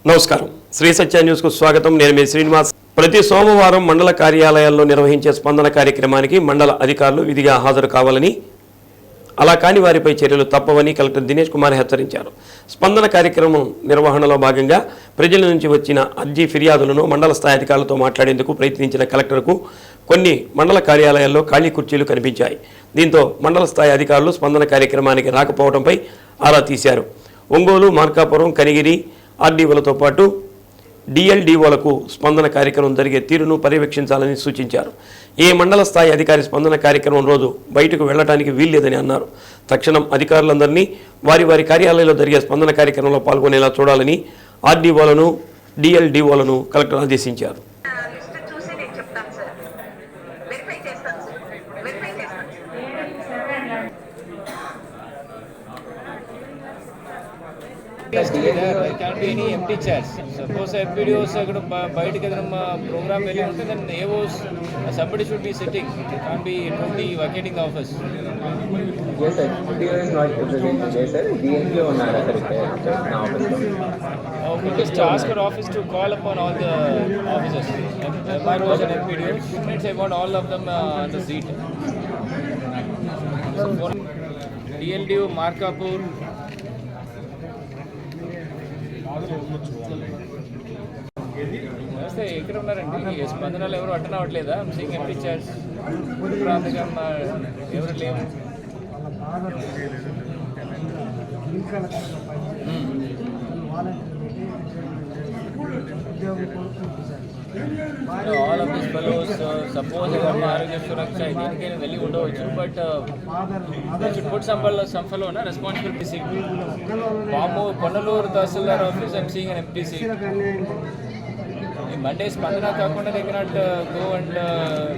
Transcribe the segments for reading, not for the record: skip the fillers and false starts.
నమస్కారం శ్రీ సత్య న్యూస్కు స్వాగతం. నేను మీ శ్రీనివాస్. ప్రతి సోమవారం మండల కార్యాలయాల్లో నిర్వహించే స్పందన కార్యక్రమానికి మండల అధికారులు విధిగా హాజరు కావాలని, అలా కాని వారిపై చర్యలు తప్పవని కలెక్టర్ దినేష్ కుమార్ హెచ్చరించారు. స్పందన కార్యక్రమం నిర్వహణలో భాగంగా ప్రజల నుంచి వచ్చిన అర్జీ ఫిర్యాదులను మండల స్థాయి అధికారులతో మాట్లాడేందుకు ప్రయత్నించిన కలెక్టర్కు కొన్ని మండల కార్యాలయాల్లో ఖాళీ కుర్చీలు కనిపించాయి. దీంతో మండల స్థాయి అధికారులు స్పందన కార్యక్రమానికి రాకపోవడంపై ఆరా తీశారు. ఒంగోలు, మార్కాపురం, కనిగిరి ఆర్డీఓలతో పాటు డిఎల్డీఓలకు స్పందన కార్యక్రమం జరిగే తీరును పర్యవేక్షించాలని సూచించారు. ఏ మండల స్థాయి అధికారి స్పందన కార్యక్రమం రోజు బయటకు వెళ్లడానికి వీల్లేదని అన్నారు. తక్షణం అధికారులందరినీ వారి వారి కార్యాలయంలో జరిగే స్పందన కార్యక్రమంలో పాల్గొనేలా చూడాలని ఆర్డీఓలను, డిఎల్డీఓలను కలెక్టర్ ఆదేశించారు. There can't be any empty chairs. Suppose FPDOs bite program then AOs, somebody should be sitting. It can't be totally vacating the office. Yes, sir. FPDO is not present today, sir. DNPO Just ask our office to call upon all the officers, MROs and FPDOs. I want all of them on the seat. So for DLDO, Markapur, నమస్తే. ఎక్కడ ఉన్నారండి? స్పందనలు ఎవరు attend అవ్వట్లేదా? Seeing empty chairs ఎవరు లేవు. All of this fellows suppose ఆరోగ్య సురక్ష దేనికైనా వెళ్ళి ఉండవచ్చు. But should put some fellow na responsibility seat. పాము Ponnaluru tahsildar office I'm seeing an empty seat. Monday Spandana కాకుండా they cannot go and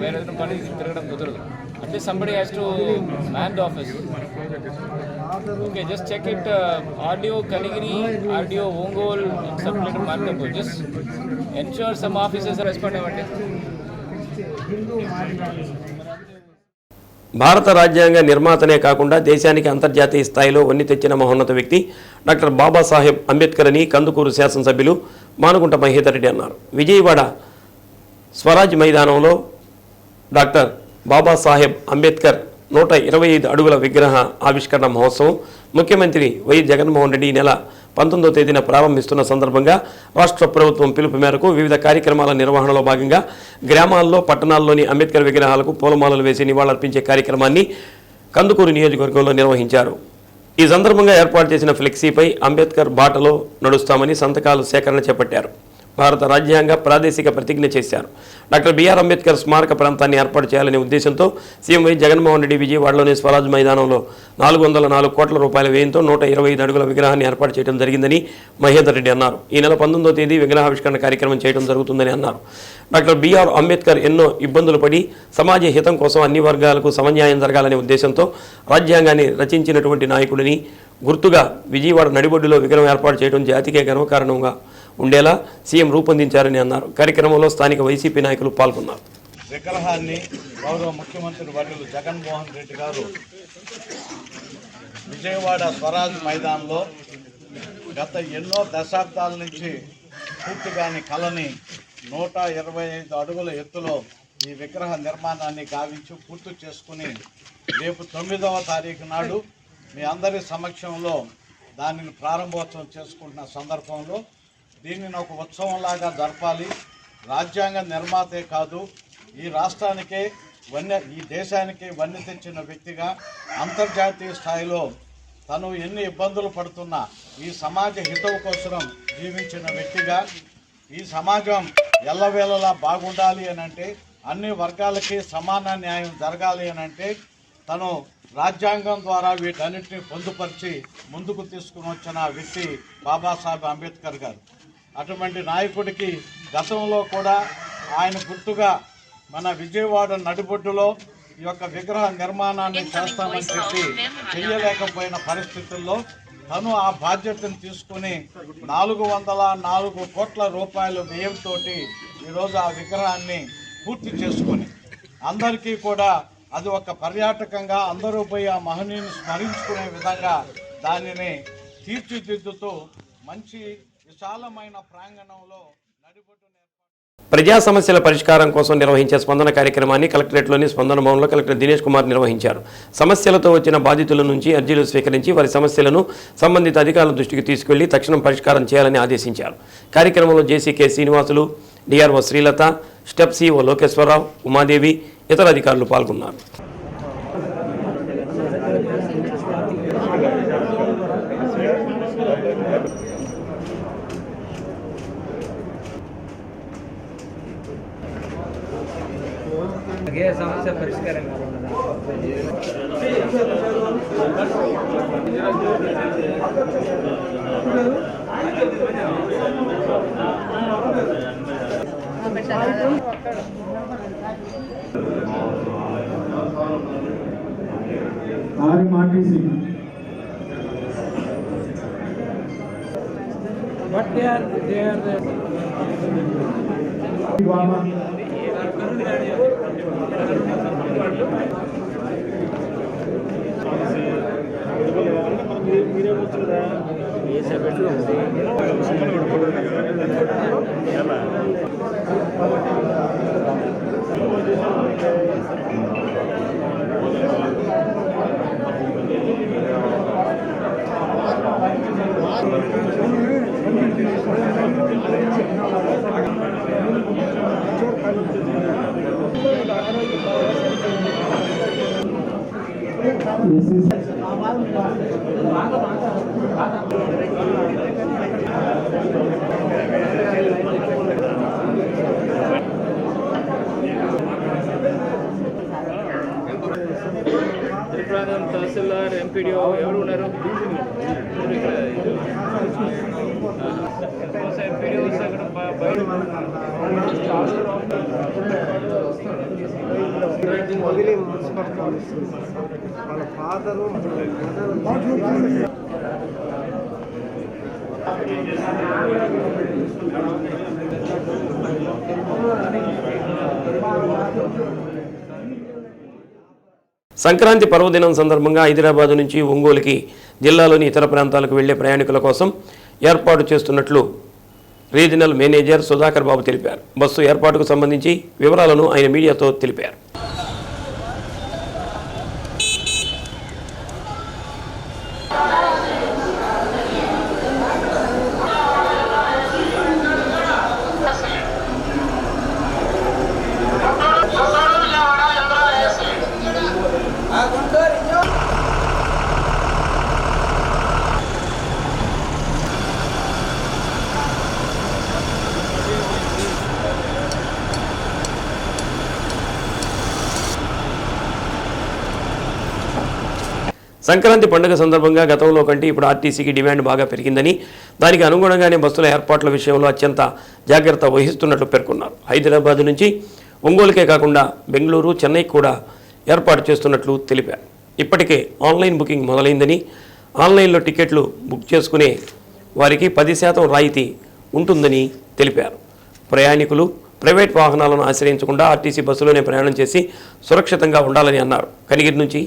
వేరే పని తిరగడం కుదరదు. అంటే somebody has to man the office. Okay, just check it. RDO Kanigiri, RDO Ongol, Supplemental Markapur. Just ensure some officers are responding. భారత రాజ్యాంగ నిర్మాతనే కాకుండా దేశానికి అంతర్జాతీయ స్థాయిలో వన్ని తెచ్చిన మహోన్నత వ్యక్తి డాక్టర్ బాబాసాహెబ్ అంబేద్కర్ అని కందుకూరు శాసనసభ్యులు మానుగుంట మహేందర్ రెడ్డి అన్నారు. విజయవాడ స్వరాజ్ మైదానంలో డాక్టర్ బాబాసాహెబ్ అంబేద్కర్ 125 అడుగుల విగ్రహ ఆవిష్కరణ మహోత్సవం ముఖ్యమంత్రి వైఎస్ జగన్మోహన్ రెడ్డి ఈ నెల 19వ తేదీన ప్రారంభిస్తున్న సందర్భంగా రాష్ట్ర ప్రభుత్వం పిలుపు మేరకు వివిధ కార్యక్రమాల నిర్వహణలో భాగంగా గ్రామాల్లో, పట్టణాల్లోని అంబేద్కర్ విగ్రహాలకు పూలమాలలు వేసి నివాళులర్పించే కార్యక్రమాన్ని కందుకూరు నియోజకవర్గంలో నిర్వహించారు. ఈ సందర్భంగా ఏర్పాటు చేసిన ఫ్లెక్సీపై అంబేద్కర్ బాటలో నడుస్తామని సంతకాలు సేకరణ చేపట్టారు. భారత రాజ్యాంగ ప్రాదేశిక ప్రతిజ్ఞ చేశారు. డాక్టర్ బిఆర్ అంబేద్కర్ స్మారక ప్రాంతాన్ని ఏర్పాటు చేయాలనే ఉద్దేశంతో సీఎం వైఎస్ జగన్మోహన్ రెడ్డి విజయవాడలోని స్వరాజ్ మైదానంలో 404 కోట్ల రూపాయల వ్యయంతో 125 అడుగుల విగ్రహాన్ని ఏర్పాటు చేయడం జరిగిందని మహేందర్ రెడ్డి అన్నారు. ఈ నెల 19వ తేదీ విగ్రహావిష్కరణ కార్యక్రమం చేయడం జరుగుతుందని అన్నారు. డాక్టర్ బిఆర్ అంబేద్కర్ ఎన్నో ఇబ్బందులు పడి సమాజ హితం కోసం అన్ని వర్గాలకు సమన్యాయం జరగాలనే ఉద్దేశంతో రాజ్యాంగాన్ని రచించినటువంటి నాయకుడిని గుర్తుగా విజయవాడ నడిబొడ్డులో విగ్రహం ఏర్పాటు చేయడం జాతికే గర్వకారణంగా ఉండేలా సీఎం రూపొందించారని అన్నారు. కార్యక్రమంలో స్థానిక వైసీపీ నాయకులు పాల్గొన్నారు. విగ్రహాన్ని గౌరవ ముఖ్యమంత్రి వర్యులు జగన్మోహన్ రెడ్డి గారు విజయవాడ స్వరాజ్ మైదానంలో గత ఎన్నో దశాబ్దాల నుంచి పూర్తిగాని కళని 125 అడుగుల ఎత్తులో ఈ విగ్రహ నిర్మాణాన్ని గావించి పూర్తి చేసుకుని రేపు 9వ తారీఖు నాడు మీ అందరి సమక్షంలో దానిని ప్రారంభోత్సవం చేసుకుంటున్న సందర్భంలో దీనిని ఒక ఉత్సవంలాగా జరపాలి. రాజ్యాంగ నిర్మాతే కాదు, ఈ రాష్ట్రానికే ఈ దేశానికి వన్నె తెచ్చిన వ్యక్తిగా అంతర్జాతీయ స్థాయిలో తను ఎన్ని ఇబ్బందులు పడుతున్నా ఈ సమాజ హితవు కోసం జీవించిన వ్యక్తిగా ఈ సమాజం ఎల్లవేళలా బాగుండాలి అని అంటే, అన్ని వర్గాలకి సమాన న్యాయం జరగాలి అని అంటే తను రాజ్యాంగం ద్వారా వీటన్నిటిని పొందుపరిచి ముందుకు తీసుకుని వచ్చిన వ్యక్తి బాబాసాహెబ్ అంబేద్కర్ గారు. అటువంటి నాయకుడికి గతంలో కూడా ఆయన గుర్తుగా మన విజయవాడ నడిబొడ్డులో ఈ యొక్క విగ్రహ నిర్మాణాన్ని చేస్తామని చెప్పి చేయలేకపోయిన పరిస్థితుల్లో తను ఆ బాధ్యతను తీసుకుని 404 కోట్ల రూపాయల వ్యయంతో ఈరోజు ఆ విగ్రహాన్ని పూర్తి చేసుకుని అందరికీ కూడా అది ఒక పర్యాటకంగా అందరూ పోయి ఆ మహనీయుని స్మరించుకునే విధంగా దానిని తీర్చిదిద్దుతూ మంచి విశాలమైన ప్రాంగణంలో నడిబొట్టును ప్రజా సమస్యల పరిష్కారం కోసం నిర్వహించే స్పందన కార్యక్రమాన్ని కలెక్టరేట్లోని స్పందన భవన్లో కలెక్టర్ దినేష్ కుమార్ నిర్వహించారు. సమస్యలతో వచ్చిన బాధితుల నుంచి అర్జీలు స్వీకరించి వారి సమస్యలను సంబంధిత అధికారుల దృష్టికి తీసుకెళ్లి తక్షణం పరిష్కారం చేయాలని ఆదేశించారు. కార్యక్రమంలో JC K Srinivasulu, DRO Srilatha, step CO Lokeswararao, Umadevi, ఇతర అధికారులు పాల్గొన్నారు. సమస్య పరిష్కారం But they are tahsildar, MPDO ఎవరు ఉన్నారు? ఎంపీడీఓస్ అక్కడ వాళ్ళ ఫాదరు సంక్రాంతి పర్వదినం సందర్భంగా హైదరాబాద్ నుంచి ఒంగోలుకి జిల్లాలోని ఇతర ప్రాంతాలకు వెళ్లే ప్రయాణికుల కోసం ఏర్పాటు చేస్తున్నట్లు రీజనల్ మేనేజర్ సుధాకర్ బాబు తెలిపారు. బస్సు ఏర్పాటుకు సంబంధించి వివరాలను ఆయన మీడియాతో తెలిపారు. సంక్రాంతి పండుగ సందర్భంగా గతంలో కంటే ఇప్పుడు ఆర్టీసీకి డిమాండ్ బాగా పెరిగిందని, దానికి అనుగుణంగానే బస్సుల ఏర్పాట్ల విషయంలో అత్యంత జాగ్రత్త వహిస్తున్నట్లు పేర్కొన్నారు. హైదరాబాద్ నుంచి ఒంగోలుకే కాకుండా బెంగళూరు, చెన్నై కూడా ఏర్పాటు చేస్తున్నట్లు తెలిపారు. ఇప్పటికే ఆన్లైన్ బుకింగ్ మొదలైందని, ఆన్లైన్లో టికెట్లు బుక్ చేసుకునే వారికి 10% రాయితీ ఉంటుందని తెలిపారు. ప్రయాణికులు ప్రైవేట్ వాహనాలను ఆశ్రయించకుండా ఆర్టీసీ బస్సులోనే ప్రయాణం చేసి సురక్షితంగా ఉండాలని అన్నారు. కనిగిరి నుంచి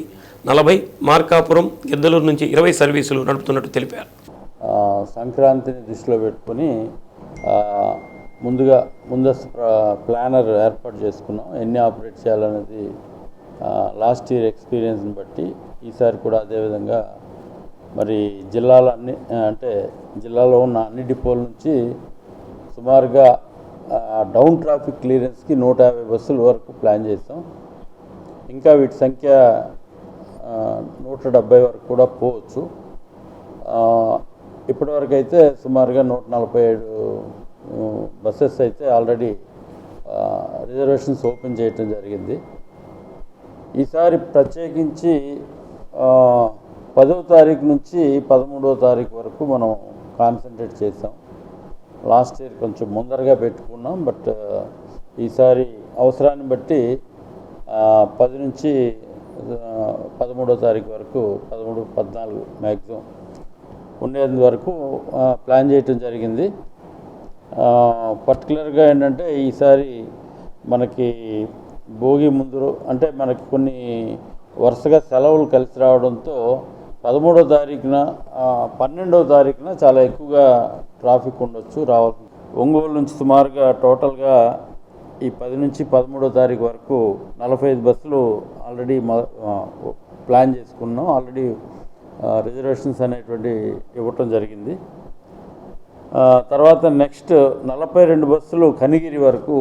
40, మార్కాపురం, గిద్దలూరు నుంచి 20 సర్వీసులు నడుపుతున్నట్టు తెలిపారు. సంక్రాంతిని దృష్టిలో పెట్టుకుని ముందస్తు ప్లానర్ ఏర్పాటు చేసుకున్నాం. ఎన్ని ఆపరేట్ చేయాలనేది లాస్ట్ ఇయర్ ఎక్స్పీరియన్స్ని బట్టి ఈసారి కూడా అదేవిధంగా మరి జిల్లాలో ఉన్న అన్ని డిపోల నుంచి సుమారుగా డౌన్ ట్రాఫిక్ క్లియరెన్స్కి 150 బస్సుల వరకు ప్లాన్ చేసాం. ఇంకా వీటి సంఖ్య 170 వరకు కూడా పోవచ్చు. ఇప్పటివరకు అయితే సుమారుగా 147 బస్సెస్ అయితే ఆల్రెడీ రిజర్వేషన్స్ ఓపెన్ చేయటం జరిగింది. ఈసారి ప్రత్యేకించి 10వ తారీఖు నుంచి 13వ తారీఖు వరకు మనం కాన్సన్ట్రేట్ చేసాం. లాస్ట్ ఇయర్ కొంచెం ముందరగా పెట్టుకున్నాం, బట్ ఈసారి అవసరాన్ని బట్టి 10 నుంచి 13వ తారీఖు వరకు 13, 14 మ్యాక్సిమం ఉండేందు వరకు ప్లాన్ చేయటం జరిగింది. పర్టికులర్గా ఏంటంటే ఈసారి మనకి భోగి ముందు అంటే మనకి కొన్ని వరుసగా సెలవులు కలిసి రావడంతో 13వ తారీఖున 12వ తారీఖున చాలా ఎక్కువగా ట్రాఫిక్ ఉండొచ్చు రావాలి. ఒంగోలు నుంచి సుమారుగా టోటల్గా ఈ 10 నుంచి 13వ తారీఖు వరకు 45 బస్సులు ఆల్రెడీ ప్లాన్ చేసుకున్నాం. ఆల్రెడీ రిజర్వేషన్స్ అనేటువంటి ఇవ్వటం జరిగింది. తర్వాత నెక్స్ట్ 42 బస్సులు కనిగిరి వరకు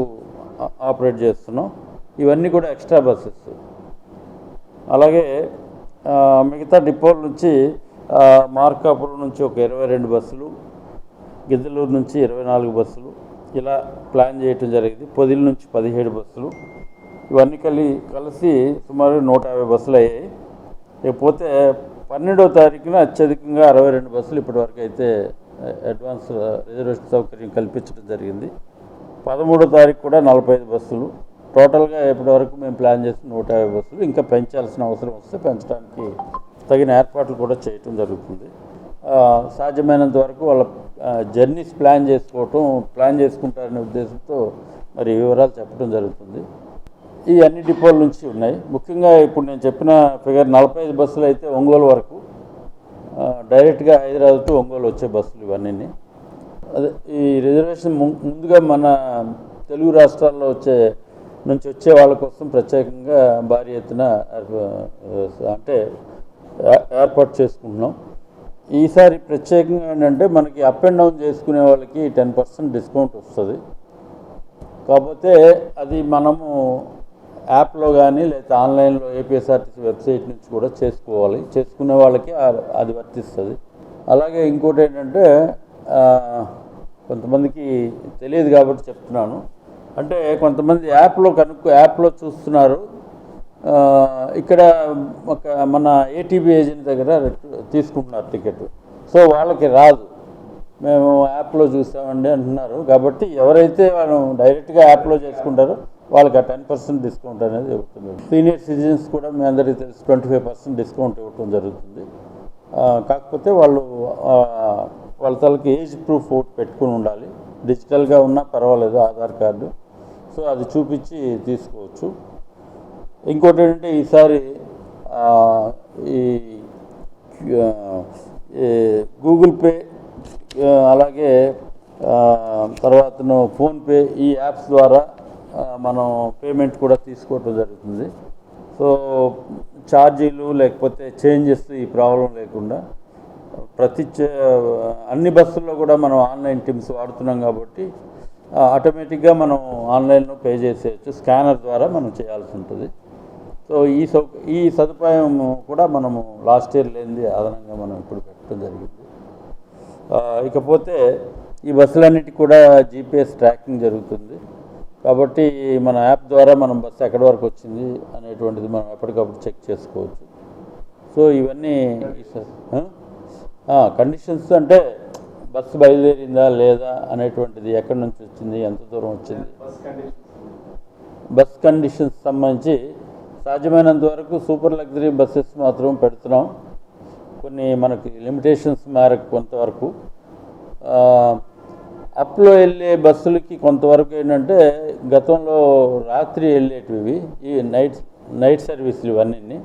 ఆపరేట్ చేస్తున్నాం. ఇవన్నీ కూడా ఎక్స్ట్రా బస్సెస్. అలాగే మిగతా డిపోల నుంచి మార్కాపురం నుంచి ఒక 22 బస్సులు, గిద్దలూరు నుంచి 24 బస్సులు ఇలా ప్లాన్ చేయటం జరిగింది. పొదిలి నుంచి 17 బస్సులు, ఇవన్నీ కలిసి సుమారు 150 బస్సులు అయ్యాయి. ఇకపోతే 12వ తారీఖున అత్యధికంగా 62 బస్సులు ఇప్పటివరకు అయితే అడ్వాన్స్ రిజర్వేషన్ సౌకర్యం కల్పించడం జరిగింది. 13వ తారీఖు కూడా 45 బస్సులు. టోటల్గా ఇప్పటివరకు మేము ప్లాన్ చేసిన 150 బస్సులు. ఇంకా పెంచాల్సిన అవసరం వస్తే పెంచడానికి తగిన ఏర్పాట్లు కూడా చేయటం జరుగుతుంది. సాధ్యమైనంత వరకు వాళ్ళ జర్నీస్ ప్లాన్ చేసుకుంటారనే ఉద్దేశంతో మరి వివరాలు చెప్పడం జరుగుతుంది. ఈ అన్ని డిపోల నుంచి ఉన్నాయి. ముఖ్యంగా ఇప్పుడు నేను చెప్పిన ఫిగర్ 45 బస్సులు అయితే ఒంగోలు వరకు, డైరెక్ట్గా హైదరాబాద్ టు ఒంగోలు వచ్చే బస్సులు ఇవన్నీ. అదే ఈ రిజర్వేషన్ ముందుగా మన తెలుగు రాష్ట్రాల్లో వచ్చే వాళ్ళ కోసం ప్రత్యేకంగా భారీ ఎత్తున ఏర్పాటు చేసుకుంటున్నాం. ఈసారి ప్రత్యేకంగా ఏంటంటే మనకి అప్ అండ్ డౌన్ చేసుకునే వాళ్ళకి 10% డిస్కౌంట్ వస్తుంది. కాకపోతే అది మనము యాప్లో కానీ లేదా ఆన్లైన్లో ఏపీఎస్ఆర్టీసీ వెబ్సైట్ నుంచి కూడా చేసుకునే వాళ్ళకి అది వర్తిస్తుంది. అలాగే ఇంకోటి ఏంటంటే కొంతమందికి తెలియదు కాబట్టి చెప్తున్నాను. అంటే కొంతమంది యాప్లో చూస్తున్నారు, ఇక్కడ మన ఏటీబీ ఏజెంట్ దగ్గర తీసుకుంటున్నారు టికెట్. సో వాళ్ళకి రాదు, మేము యాప్లో చూసామండి అంటున్నారు. కాబట్టి ఎవరైతే వాళ్ళు డైరెక్ట్గా యాప్లో చేసుకుంటారో వాళ్ళకి ఆ 10% డిస్కౌంట్ అనేది ఇవ్వడం. సీనియర్ సిటిజన్స్ కూడా మీ అందరికీ తెలుసు 25% డిస్కౌంట్ ఇవ్వడం జరుగుతుంది. కాకపోతే వాళ్ళ తలకి ఏజ్ ప్రూఫ్ ఓట్ పెట్టుకుని ఉండాలి. డిజిటల్గా ఉన్నా పర్వాలేదు, ఆధార్ కార్డు. సో అది చూపించి తీసుకోవచ్చు. ఇంకోటి ఏంటంటే ఈసారి ఈ గూగుల్ పే అలాగే తర్వాతను ఫోన్పే ఈ యాప్స్ ద్వారా మనం పేమెంట్ కూడా తీసుకోవటం జరుగుతుంది. సో ఛార్జీలు లేకపోతే చేంజెస్ ఈ ప్రాబ్లం లేకుండా అన్ని బస్సుల్లో కూడా మనం ఆన్లైన్ టిమ్స్ వాడుతున్నాం కాబట్టి ఆటోమేటిక్గా మనం ఆన్లైన్లో పే చేసేయచ్చు. స్కానర్ ద్వారా మనం చేయాల్సి ఉంటుంది. సో ఈ సదుపాయం కూడా మనము లాస్ట్ ఇయర్ లేనిది అదనంగా మనం ఇప్పుడు పెట్టడం జరిగింది. ఇకపోతే ఈ బస్సులన్నిటికీ కూడా జీపీఎస్ ట్రాకింగ్ జరుగుతుంది. కాబట్టి మన యాప్ ద్వారా మనం బస్సు ఎక్కడి వరకు వచ్చింది అనేటువంటిది మనం ఎప్పటికప్పుడు చెక్ చేసుకోవచ్చు. సో ఇవన్నీ కండిషన్స్ అంటే బస్సు బయలుదేరిందా లేదా అనేటువంటిది, ఎక్కడి నుంచి వచ్చింది, ఎంత దూరం వచ్చింది, బస్ కండిషన్స్ సంబంధించి సాధ్యమైనంత వరకు సూపర్ లగ్జరీ బస్సెస్ మాత్రం పెడుతున్నాం. కొన్ని మనకి లిమిటేషన్స్ మేరకు కొంతవరకు. అప్లో వెళ్ళే బస్సులకి కొంతవరకు ఏంటంటే గతంలో రాత్రి వెళ్ళేటివి ఈ నైట్ సర్వీసులు ఇవన్నీ.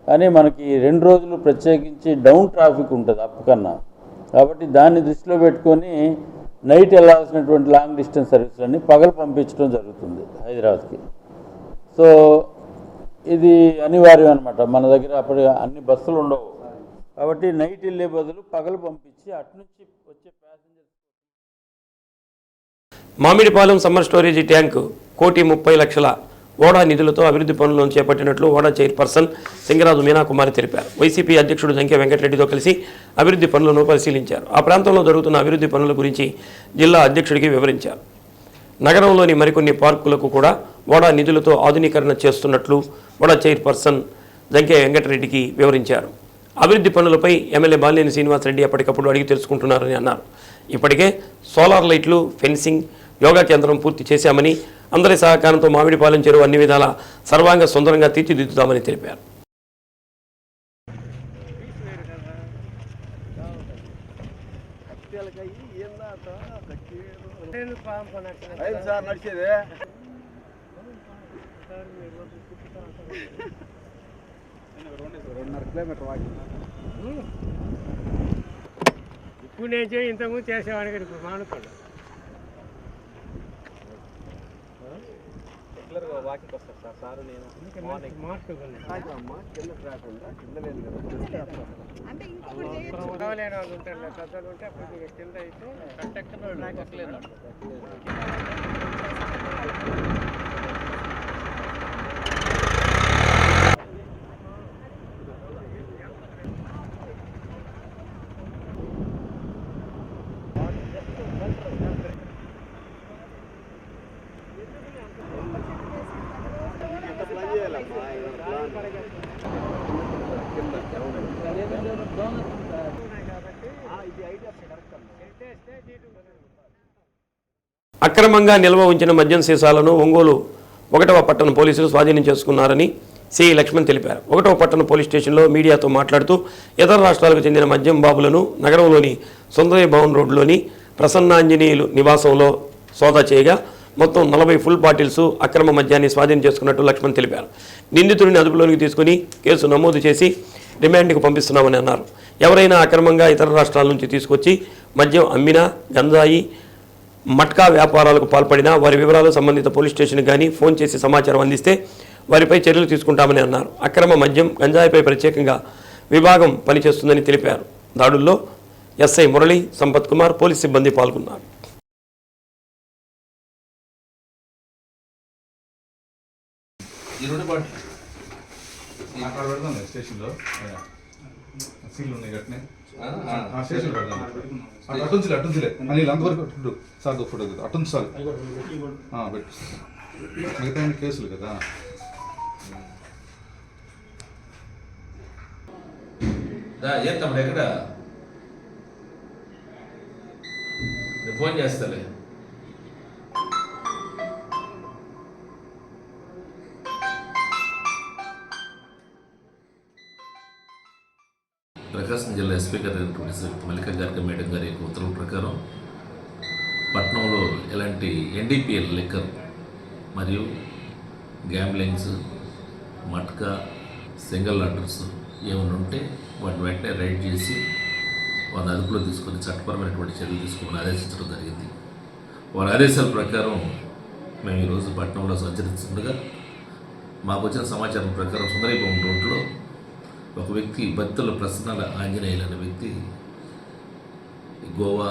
కానీ మనకి 2 రోజులు ప్రత్యేకించి డౌన్ ట్రాఫిక్ ఉంటుంది అప్ కన్నా. కాబట్టి దాన్ని దృష్టిలో పెట్టుకొని నైట్ వెళ్ళాల్సినటువంటి లాంగ్ డిస్టెన్స్ సర్వీసులన్నీ పగలు పంపించడం జరుగుతుంది హైదరాబాద్కి. సో ఇది అనివార్యం అనమాట. మన దగ్గర అప్పుడు అన్ని బస్సులు ఉండవు కాబట్టి నైట్ వెళ్ళే బదులు పగలు పంపించి అటునుంచి వచ్చే passengers. Mamidipalem summer storage tank 1,30,00,000 ఓడా నిధులతో అభివృద్ధి పనులను చేపట్టినట్లు ఓడా చైర్పర్సన్ సింగరాజు మీనాకుమారి తెలిపారు. వైసీపీ అధ్యక్షుడు జంకే వెంకటరెడ్డితో కలిసి అభివృద్ధి పనులను పరిశీలించారు. ఆ ప్రాంతంలో జరుగుతున్న అభివృద్ధి పనుల గురించి జిల్లా అధ్యక్షుడికి వివరించారు. నగరంలోని మరికొన్ని పార్కులకు కూడా ఓడా నిధులతో ఆధునీకరణ చేస్తున్నట్లు ఓడా చైర్పర్సన్ జంకే వెంకటరెడ్డికి వివరించారు. అభివృద్ధి పనులపై ఎమ్మెల్యే బాలినేని శ్రీనివాసరెడ్డి ఎప్పటికప్పుడు అడిగి తెలుసుకుంటున్నారని అన్నారు. ఇప్పటికే సోలార్ లైట్లు, ఫెన్సింగ్, యోగా కేంద్రం పూర్తి చేశామని, అందరి సహకారంతో మామిడిపాలెం చెరువు అన్ని విధాలా సర్వాంగ సుందరంగా తీర్చిదిద్దుతామని తెలిపారు. 2.5 కిలోమీటర్ వాకింగ్. ఇప్పుడు నేను ఇంతకుముందు చేసేవాడిని కానీ ఇప్పుడు మానుకోండి. రెగ్యులర్గా వాకింగ్ వస్తారు సార్. సార్ నేను మార్చుకోండి. కిందకి రాకుండా కింద లేదు కదా. చదవలేని వాళ్ళు ఉంటారు, పెద్దలు ఉంటే కొద్దిగా కింద అయితే ఎక్కలేదు. అక్రమంగా నిల్వ ఉంచిన మద్యం సీసాలను ఒంగోలు 1వ పట్టణ పోలీసులు స్వాధీనం చేసుకున్నారని సిఐ లక్ష్మణ్ తెలిపారు. 1వ పట్టణ పోలీస్ స్టేషన్లో మీడియాతో మాట్లాడుతూ ఇతర రాష్ట్రాలకు చెందిన మద్యం బాబులను నగరంలోని సుందరయ్య భవన్ రోడ్లోని ప్రసన్నాంజనేయులు నివాసంలో సోదా చేయగా మొత్తం 40 ఫుల్ బాటిల్స్ అక్రమ మద్యాన్ని స్వాధీనం చేసుకున్నట్టు లక్ష్మణ్ తెలిపారు. నిందితుడిని అదుపులోనికి తీసుకుని కేసు నమోదు చేసి రిమాండ్కు పంపిస్తున్నామని అన్నారు. ఎవరైనా అక్రమంగా ఇతర రాష్ట్రాల నుంచి తీసుకొచ్చి మద్యం అమ్మినా, గంజాయి మట్కా వ్యాపారాలకు పాల్పడినా వారి వివరాలు సంబంధిత పోలీస్ స్టేషన్కి కానీ ఫోన్ చేసి సమాచారం అందిస్తే వారిపై చర్యలు తీసుకుంటామని అన్నారు. అక్రమ మద్యం, గంజాయిపై ప్రత్యేకంగా విభాగం పనిచేస్తుందని తెలిపారు. దాడుల్లో ఎస్ఐ మురళి, సంపత్ కుమార్, పోలీస్ సిబ్బంది పాల్గొన్నారు. స్టేషన్లో సీట్లు ఉన్నాయి కట్టినే స్టేషన్ పెడతాం. అటుంచులే అని అంతవరకు సార్ ఫోటో కదా అటుంచు సార్ పెట్టు. మిగతా కేసులు కదా. ఏం తమ్ముడు ఎక్కడ ఫోన్ చేస్తాలే. ప్రకాశం జిల్లా ఎస్పీ గారు మల్లికా గారికి మేడం గారి యొక్క ఉత్తర్వుల ప్రకారం పట్టణంలో ఎలాంటి ఎన్డీపీఎల్ లిక్కర్ మరియు గ్యాంబ్లింగ్స్, మట్కా, సింగిల్ ఆర్డర్స్ ఏమైనా ఉంటే వాటిని వెంటనే రైడ్ చేసి వారిని అదుపులో తీసుకొని చట్టపరమైనటువంటి చర్యలు తీసుకోమని ఆదేశించడం జరిగింది. వారి ఆదేశాల ప్రకారం మేము ఈరోజు పట్టణంలో సంచరిస్తుండగా మాకు వచ్చిన సమాచారం ప్రకారం సుందరీభవన్ రోడ్లో ఒక వ్యక్తి బత్తుల ప్రసన్నల ఆంజనేయులు అనే వ్యక్తి గోవా,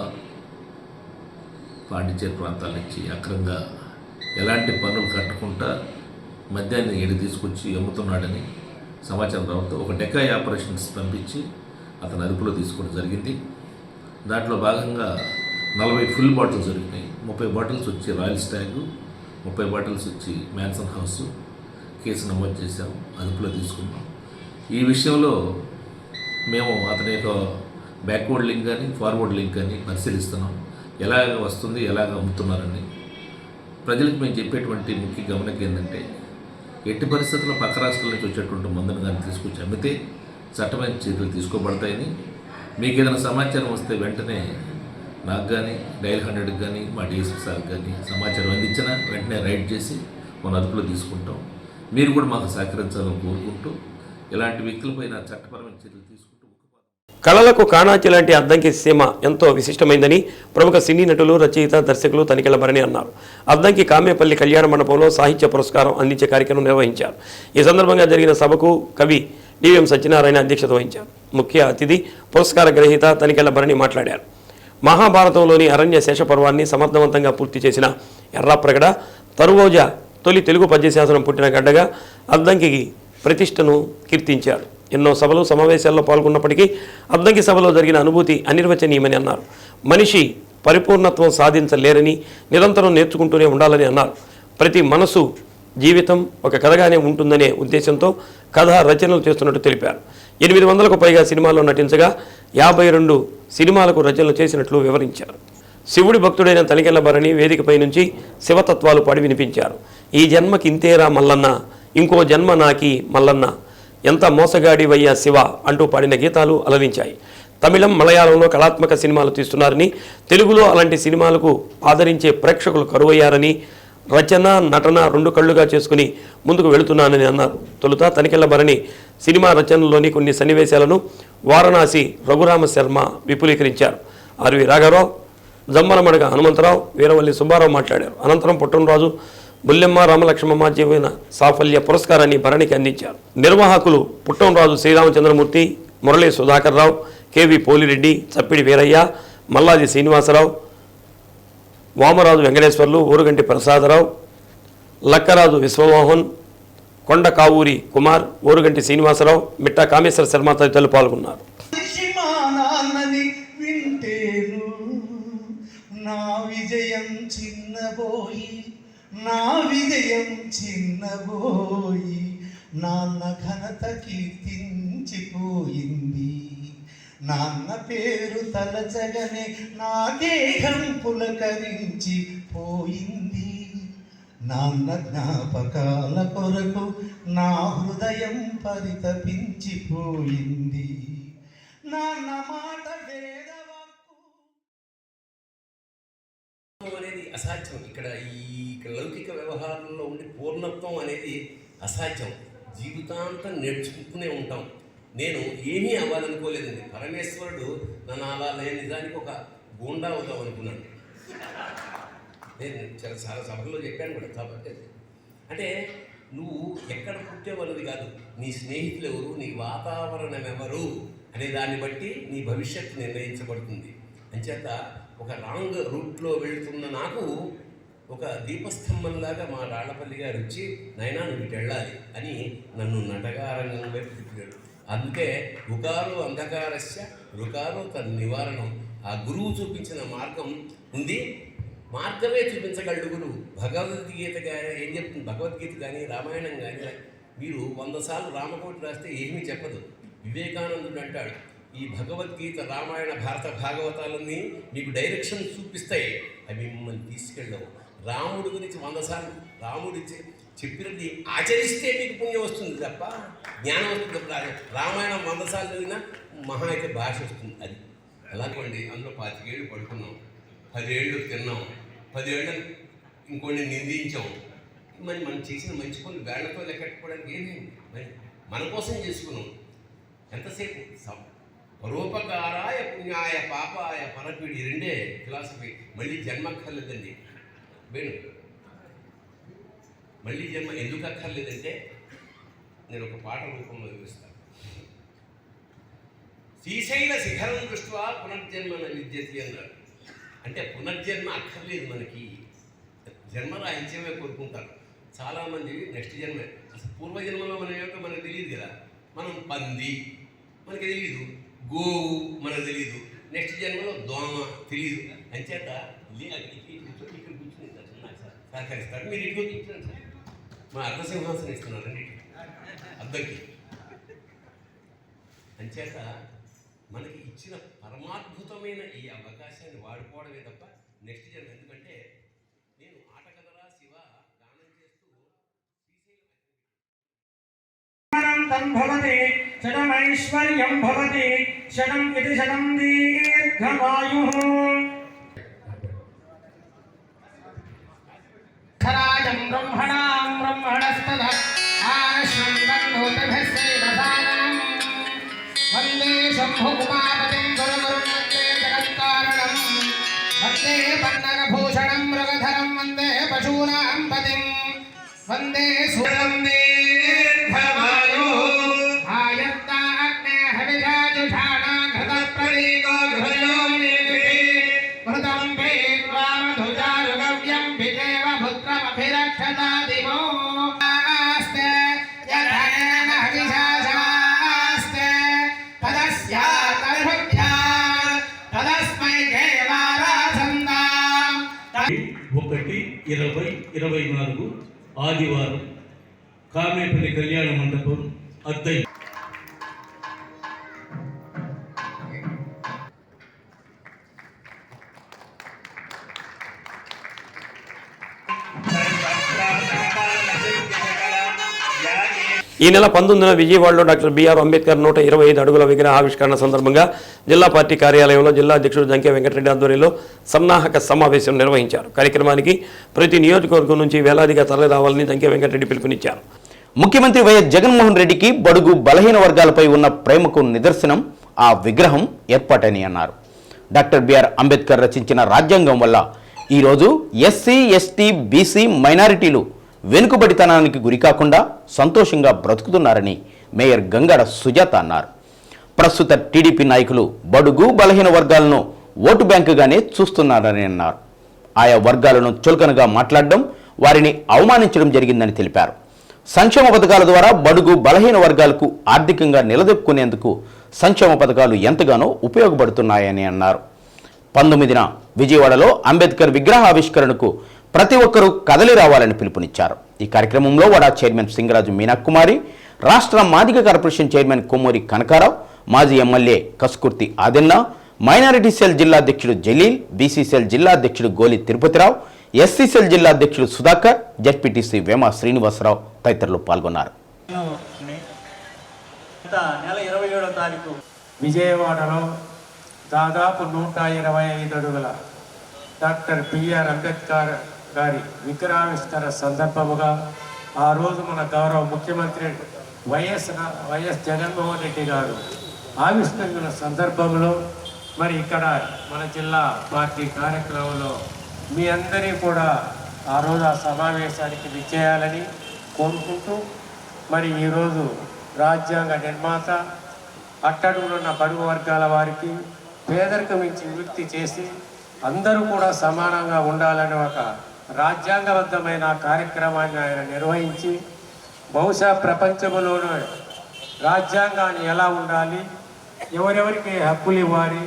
పాండిచేరి ప్రాంతాల నుంచి అక్రమంగా ఎలాంటి పన్నులు కట్టకుండా మద్యాన్ని ఏడు తీసుకొచ్చి అమ్ముతున్నాడని సమాచారం రావడంతో ఒక డెకాయ్ ఆపరేషన్స్ పంపించి అతను అదుపులో తీసుకోవడం జరిగింది. దాంట్లో భాగంగా 40 ఫుల్ బాటిల్స్ దొరికినాయి. 30 బాటిల్స్ వచ్చి రాయల్ స్టాగ్, 30 బాటిల్స్ వచ్చి మ్యాన్సన్ హౌస్. కేసు నమోదు చేశాం, అదుపులో తీసుకున్నాం. ఈ విషయంలో మేము అతని యొక్క బ్యాక్వర్డ్ లింక్ కానీ ఫార్వర్డ్ లింక్ కానీ పరిశీలిస్తున్నాం. ఎలాగ వస్తుంది, ఎలాగ అమ్ముతున్నారని ప్రజలకు మేము చెప్పేటువంటి ముఖ్య గమనిక ఏంటంటే, ఎట్టి పరిస్థితుల్లో పక్క రాష్ట్రాల నుంచి వచ్చేటువంటి మందును కానీ తీసుకొచ్చి అమ్మితే చట్టమైన చర్యలు తీసుకోబడతాయని, మీకు ఏదైనా సమాచారం వస్తే వెంటనే నాకు కానీ డైల్ 100కి కానీ మా డిఎస్పీ సార్కి కానీ సమాచారం అందించినా వెంటనే రైడ్ చేసి మనం అదుపులో తీసుకుంటాం. మీరు కూడా మాకు సహకరించాలని కోరుకుంటూ ఇలాంటి వ్యక్తులపైన చట్టపరమైన చర్యలు తీసుకుంటూ కళలకు కాణాచి లాంటి అద్దంకి సీమ ఎంతో విశిష్టమైందని ప్రముఖ సినీ నటులు, రచయిత, దర్శకులు తనికెళ్ల భరణి అన్నారు. అద్దంకి కామేపల్లి కళ్యాణ మండపంలో సాహిత్య పురస్కారం అందించే కార్యక్రమం నిర్వహించారు. ఈ సందర్భంగా జరిగిన సభకు కవి డివిఎం సత్యనారాయణ అధ్యక్షత వహించారు. ముఖ్య అతిథి పురస్కార గ్రహీత తనికెళ్ల భరణి మాట్లాడారు. మహాభారతంలోని అరణ్య శేషపర్వాన్ని సమర్థవంతంగా పూర్తి చేసిన ఎర్రాప్రగడ తరువోజ తొలి తెలుగు పద్యశాసనం పుట్టిన గడ్డగా అద్దంకి ప్రతిష్టను కీర్తించారు. ఎన్నో సభలు, సమావేశాల్లో పాల్గొన్నప్పటికీ అద్దంకి సభలో జరిగిన అనుభూతి అనిర్వచనీయమని అన్నారు. మనిషి పరిపూర్ణత్వం సాధించలేరని, నిరంతరం నేర్చుకుంటూనే ఉండాలని అన్నారు. ప్రతి మనసు జీవితం ఒక కథగానే ఉంటుందనే ఉద్దేశంతో కథా రచనలు చేస్తున్నట్టు తెలిపారు. 800కు పైగా సినిమాల్లో నటించగా 52 సినిమాలకు రచనలు చేసినట్లు వివరించారు. శివుడి భక్తుడైన తనికెళ్ల భరణి వేదికపై నుంచి శివతత్వాలు పాడి వినిపించారు. ఈ జన్మకి ఇంతేరా మల్లన్న, ఇంకో జన్మ నాకి మల్లన్న, ఎంత మోసగాడివయ్యా శివ అంటూ పాడిన గీతాలు అలరించాయి. తమిళం, మలయాళంలో కళాత్మక సినిమాలు తీస్తున్నారని, తెలుగులో అలాంటి సినిమాలకు ఆదరించే ప్రేక్షకులు కరువయ్యారని రచన నటన 2 కళ్ళుగా చేసుకుని ముందుకు వెళుతున్నానని అన్నారు. తొలుత తనికెళ్ల భరణి సినిమా రచనలోని కొన్ని సన్నివేశాలను వారణాసి రఘురామ శర్మ విపులీకరించారు. ఆర్వి రాఘవరావు, జమ్మలమడగ హనుమంతరావు, వీరవల్లి సుబ్బారావు మాట్లాడారు. అనంతరం పుట్టంరాజు, బుల్లెమ్మ రామలక్ష్మమ్మ జీవన సాఫల్య పురస్కారాన్ని భరణికి అందించారు. నిర్వాహకులు పుట్టంరాజు శ్రీరామచంద్రమూర్తి, మురళీ సుధాకర్ రావు, కేవి పోలిరెడ్డి, చప్పిడి వీరయ్య, మల్లాది శ్రీనివాసరావు, వామరాజు వెంకటేశ్వర్లు, ఊరుగంటి ప్రసాదరావు, లక్కరాజు విశ్వమోహన్, కొండ కావూరి కుమార్, ఊరుగంటి శ్రీనివాసరావు, మిట్టా కామేశ్వర శర్మ తదితరులు పాల్గొన్నారు. నా విజయం చిన్నబోయి నాన్న ఘనత కీర్తించిపోయింది. నాన్న పేరు తలచగనే నా దేహం పులకరించి పోయింది. నాన్న జ్ఞాపకాల కొరకు నా హృదయం పరితపించిపోయింది. నాన్న మాట వేదవాక్కు అనేది అసాధ్యం. ఇక్కడ ఈ లౌకిక వ్యవహారంలో ఉండే పూర్ణత్వం అనేది అసాధ్యం. జీవితాంతం నేర్చుకుంటూనే ఉంటాం. నేను ఏమీ అవ్వాలనుకోలేదండి. పరమేశ్వరుడు నన్ను అలా నేను నిజానికి ఒక గూండా అవుతాం అనుకున్నాను. నేను చాలా సభల్లో చెప్పాను కూడా. కాబట్టి అంటే నువ్వు ఎక్కడ పుట్టేవన్నది కాదు, నీ స్నేహితులు ఎవరు, నీ వాతావరణం ఎవరు అనే దాన్ని బట్టి నీ భవిష్యత్తు నిర్ణయించబడుతుంది. అంచేత ఒక రాంగ్ రూట్లో వెళుతున్న నాకు ఒక దీపస్తంభంలాగా మా రాళ్లపల్లి గారు వచ్చి, నాయనా నువ్వు ఇటు వెళ్ళాలి అని నన్ను నటగారంగం వైపు తిప్పాడు. అందుకే రుకారు అంధకారస్య రుకారు తన నివారణం. ఆ గురువు చూపించిన మార్గం ఉంది, మార్గమే చూపించగలడు గురువు. భగవద్గీత కానీ ఏం చెప్తుంది, భగవద్గీత కానీ రామాయణం కానీ మీరు 100 సార్లు రామకోటి రాస్తే ఏమీ చెప్పదు. వివేకానందుడు అంటాడు, ఈ భగవద్గీత రామాయణ భారత భాగవతాలన్నీ మీకు డైరెక్షన్ చూపిస్తాయి, అవి మిమ్మల్ని తీసుకెళ్ళవు. రాముడి గురించి 100 సార్లు రాముడి చెప్పినది ఆచరిస్తే మీకు పుణ్యం వస్తుంది తప్ప జ్ఞానం వస్తుంది. రామాయణం 100 సార్లు చదివినా మహా అయితే భాష వస్తుంది. అది అలాగండి. అందులో 25 ఏళ్ళు పడుకున్నాం, 10 ఏళ్ళు తిన్నాం, 10 ఏళ్ళు ఇంకొన్ని నిందించాం. మరి మనం చేసిన మంచి పనులు వేళ్లతో లెక్కెట్టుకోవడానికి ఏమేమి, మరి మన కోసం చేసుకున్నాం. ఎంతసేపు పరోపకారాయ పుణ్యాయ పాపాయ పరపీడి, రెండే ఫిలాసఫీ. మళ్ళీ జన్మ అక్కర్లేదండి. వేణు మళ్ళీ జన్మ ఎందుకు అక్కర్లేదంటే నేను ఒక పాట రూపంలో వివరిస్తాను. శ్రీశైల శిఖరం దృష్ట్యా పునర్జన్మ విద్యతి అన్నాడు. అంటే పునర్జన్మ అక్కర్లేదు మనకి, జన్మ రాహిత్యమే కోరుకుంటారు చాలామంది. నెక్స్ట్ జన్మ, అసలు పూర్వజన్మలో మనం ఏమిటో మనకు తెలియదు కదా. మనం పంది మనకి తెలియదు, గోవు మనకు తెలియదు, నెక్స్ట్ జన్మలో దోమ తెలియదు. అంచేత ఇక్కడ కూర్చుని సహకరిస్తారు. మీరు ఇంటికి కూర్చున్నాను సార్, మా అర్ధసింహాసనం ఇస్తున్నారు అన్నిటి అద్దరికి. అంచేత మనకి ఇచ్చిన పరమాద్భుతమైన ఈ అవకాశాన్ని వాడుకోవడమే తప్ప నెక్స్ట్ జన్మ. ఎందుకంటే నేను ఆటకథరా శివ గానం చేస్తూ భవతి షడమైశ్వర్యం భవతి షడం ఇది షడం దీర్ఘమాయు ఖరాజం బ్రహ్మణాం బ్రహ్మణస్తద ఆనశ్వందోతభస్సైదసానం వందే శంభుకుమాపతిం గురుగురుం వందే జగత్కారణం వందే పన్నగభూషణం మృగధరం వందే పశూనాం పతిం వందే సురం దీర్ఘమాయు ఆయత్తాగ్నే హవిషాజుషాణా ఘృతప్రదీకో గృహయోమినిర్విధి మృతం భీర్వామధుజారుగవ్యం విజేవ పుత్రమభిరక్షతాదివో ఆస్తే యథనేన హవిషాశాస్తే తదస్యాతర్హుభ్యా తదస్మై దేవారాధందాం. 1/20/24 ఆదివారం కామేపల్లి కళ్యాణ మండపం అద్దై. ఈ నెల 19న విజయవాడలో డాక్టర్ బిఆర్ అంబేద్కర్ 125 అడుగుల విగ్రహ ఆవిష్కరణ సందర్భంగా జిల్లా పార్టీ కార్యాలయంలో జిల్లా అధ్యక్షుడు జంకే వెంకటరెడ్డి ఆధ్వర్యంలో సన్నాహక సమావేశం నిర్వహించారు. కార్యక్రమానికి ప్రతి నియోజకవర్గం నుంచి వేలాదిగా తరలిరావాలని జంకే వెంకటరెడ్డి పిలుపునిచ్చారు. ముఖ్యమంత్రి వైఎస్ జగన్మోహన్ రెడ్డికి బడుగు బలహీన వర్గాలపై ఉన్న ప్రేమకు నిదర్శనం ఆ విగ్రహం ఏర్పాటని అన్నారు. డాక్టర్ బిఆర్ అంబేద్కర్ రచించిన రాజ్యాంగం వల్ల ఈరోజు ఎస్సీ, ఎస్టీ, బీసీ మైనారిటీలు వెనుకబడితనానికి గురికాకుండా సంతోషంగా బ్రతుకుతున్నారని మేయర్ గంగాడ సుజాత అన్నారు. ప్రస్తుత టీడీపీ నాయకులు బడుగు బలహీన వర్గాలను ఓటు బ్యాంకుగానే చూస్తున్నారని అన్నారు. ఆయా వర్గాలను చులకనగా మాట్లాడడం, వారిని అవమానించడం జరిగిందని తెలిపారు. సంక్షేమ పథకాల ద్వారా బడుగు బలహీన వర్గాలకు ఆర్థికంగా నిలదొక్కునేందుకు సంక్షేమ పథకాలు ఎంతగానో ఉపయోగపడుతున్నాయని అన్నారు. 19న విజయవాడలో అంబేద్కర్ విగ్రహావిష్కరణకు ప్రతి ఒక్కరూ కదలి రావాలని పిలుపునిచ్చారు. ఈ కార్యక్రమంలో వడా చైర్మన్ సింగరాజు మీనాకుమారి, రాష్ట్ర మాదిగ కార్పొరేషన్ చైర్మన్ కొమ్మూరి కనకారావు, మాజీ MLA Kaskurthi Adinna, minority cell జిల్లా అధ్యక్షుడు జలీల్, బీసీ సెల్ జిల్లా అధ్యక్షుడు గోలి తిరుపతిరావు, ఎస్సీ సెల్ జిల్లా అధ్యక్షుడు సుధాకర్, జెడ్పీటీసీ వేమ శ్రీనివాసరావు తదితరులు పాల్గొన్నారు. నెల 27వ తారీఖు విజయవాడలో దాదాపు 125 అడుగుల డాక్టర్ బిఆర్ అంబేద్కర్ గారి విగ్రహావిష్కరణ సందర్భముగా ఆ రోజు మన గౌరవ ముఖ్యమంత్రి వైఎస్ జగన్మోహన్ రెడ్డి గారు ఆవిష్కరించిన సందర్భంలో మరి ఇక్కడ మన జిల్లా పార్టీ కార్యక్రమంలో మీ అందరి కూడా ఆ రోజు ఆ సమావేశానికి విచ్చేయాలని కోరుకుంటూ మరి ఈరోజు రాజ్యాంగ నిర్మాత అట్టడుగులున్న బడుగు వర్గాల వారికి పేదరికం నుంచి విముక్తి చేసి అందరూ కూడా సమానంగా ఉండాలని ఒక రాజ్యాంగబద్ధమైన కార్యక్రమాన్ని ఆయన నిర్వహించి బహుశా ప్రపంచంలోనే రాజ్యాంగాన్ని ఎలా ఉండాలి, ఎవరెవరికి హక్కులు ఇవ్వాలి